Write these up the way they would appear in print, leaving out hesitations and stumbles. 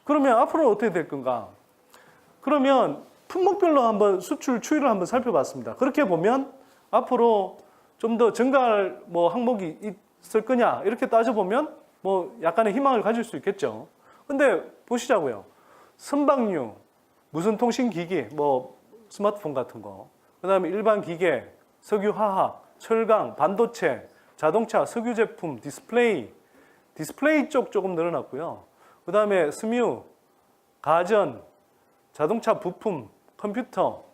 그러면 앞으로는 어떻게 될 건가? 그러면 품목별로 한번 수출 추이를 한번 살펴봤습니다. 그렇게 보면 앞으로 좀 더 증가할 뭐 항목이 있을 거냐 이렇게 따져보면 뭐 약간의 희망을 가질 수 있겠죠. 근데 보시자고요. 선박류, 무선 통신기기, 뭐 스마트폰 같은 거, 그 다음에 일반 기계, 석유화학, 철강, 반도체, 자동차, 석유 제품, 디스플레이 쪽 조금 늘어났고요. 그 다음에 섬유, 가전, 자동차 부품, 컴퓨터,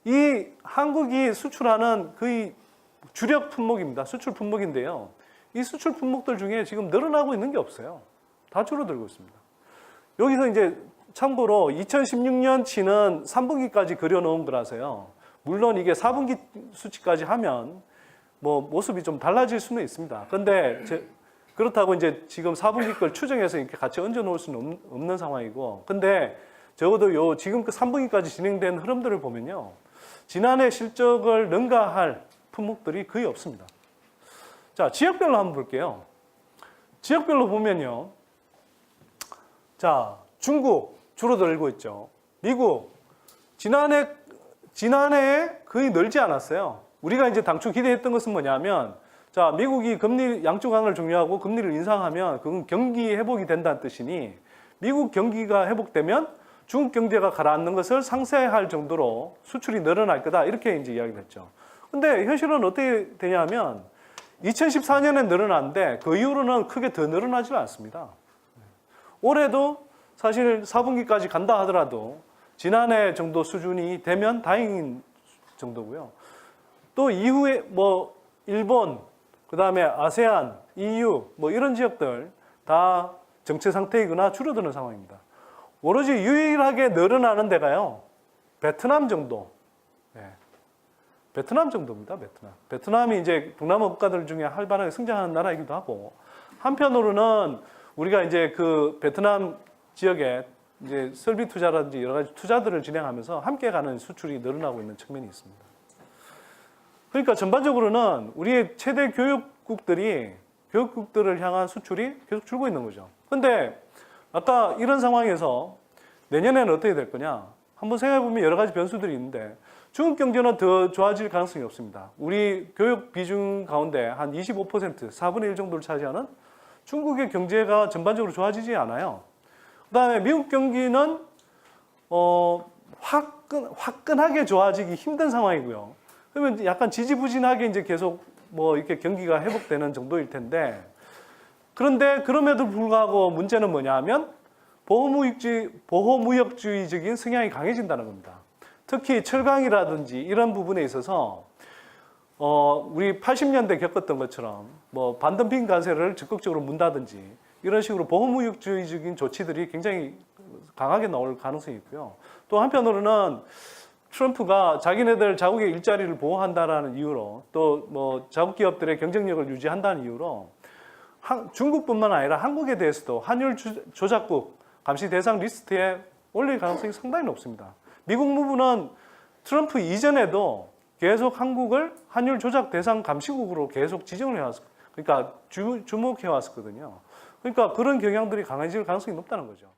이 한국이 수출하는 거의 주력 품목입니다. 수출 품목인데요. 이 수출 품목들 중에 지금 늘어나고 있는 게 없어요. 다 줄어들고 있습니다. 여기서 이제 참고로 2016년치는 3분기까지 그려놓은 거라서요. 물론 이게 4분기 수치까지 하면 뭐 모습이 좀 달라질 수는 있습니다. 그런데 그렇다고 이제 지금 4분기 걸 추정해서 이렇게 같이 얹어 놓을 수는 없는 상황이고, 근데 적어도 지금 그 3분기까지 진행된 흐름들을 보면요. 지난해 실적을 능가할 품목들이 거의 없습니다. 자, 지역별로 한번 볼게요. 지역별로 보면요. 자, 중국 줄어들고 있죠. 미국 지난해에 거의 늘지 않았어요. 우리가 이제 당초 기대했던 것은 뭐냐면, 자, 미국이 금리 양쪽 강을 종료하고 금리를 인상하면 그건 경기 회복이 된다는 뜻이니 미국 경기가 회복되면 중국 경제가 가라앉는 것을 상쇄할 정도로 수출이 늘어날 거다 이렇게 이제 이야기를 했죠. 근데 현실은 어떻게 되냐면 2014년에 늘어났는데 그 이후로는 크게 더 늘어나지 않습니다. 올해도 사실 4분기까지 간다 하더라도 지난해 정도 수준이 되면 다행인 정도고요. 또 이후에 뭐 일본, 그 다음에 아세안, EU 뭐 이런 지역들 다 정체 상태이거나 줄어드는 상황입니다. 오로지 유일하게 늘어나는 데가요. 베트남 정도. 네. 베트남 정도입니다. 베트남이 이제 동남아 국가들 중에 활발하게 성장하는 나라이기도 하고, 한편으로는 우리가 이제 그 베트남 지역에 이제 설비 투자라든지 여러 가지 투자들을 진행하면서 함께 가는 수출이 늘어나고 있는 측면이 있습니다. 그러니까 전반적으로는 우리의 최대 교육국들을 향한 수출이 계속 줄고 있는 거죠. 근데 아까 이런 상황에서 내년에는 어떻게 될 거냐? 한번 생각해보면 여러 가지 변수들이 있는데 중국 경제는 더 좋아질 가능성이 없습니다. 우리 교육 비중 가운데 한 25%, 4분의 1 정도를 차지하는 중국의 경제가 전반적으로 좋아지지 않아요. 그 다음에 미국 경기는 화끈하게 좋아지기 힘든 상황이고요. 그러면 약간 지지부진하게 이제 계속 뭐 이렇게 경기가 회복되는 정도일 텐데, 그런데 그럼에도 불구하고 문제는 뭐냐 하면 보호무역주의적인 성향이 강해진다는 겁니다. 특히 철강이라든지 이런 부분에 있어서 우리 80년대 겪었던 것처럼 뭐 반덤핑 관세를 적극적으로 문다든지 이런 식으로 보호무역주의적인 조치들이 굉장히 강하게 나올 가능성이 있고요. 또 한편으로는 트럼프가 자기네들 자국의 일자리를 보호한다라는 이유로 또 뭐 자국 기업들의 경쟁력을 유지한다는 이유로 중국뿐만 아니라 한국에 대해서도 환율 조작국 감시 대상 리스트에 올릴 가능성이 상당히 높습니다. 미국 무부는 트럼프 이전에도 계속 한국을 환율 조작 대상 감시국으로 계속 지정을 해왔어요. 그러니까 주목해 왔었거든요. 그러니까 그런 경향들이 강해질 가능성이 높다는 거죠.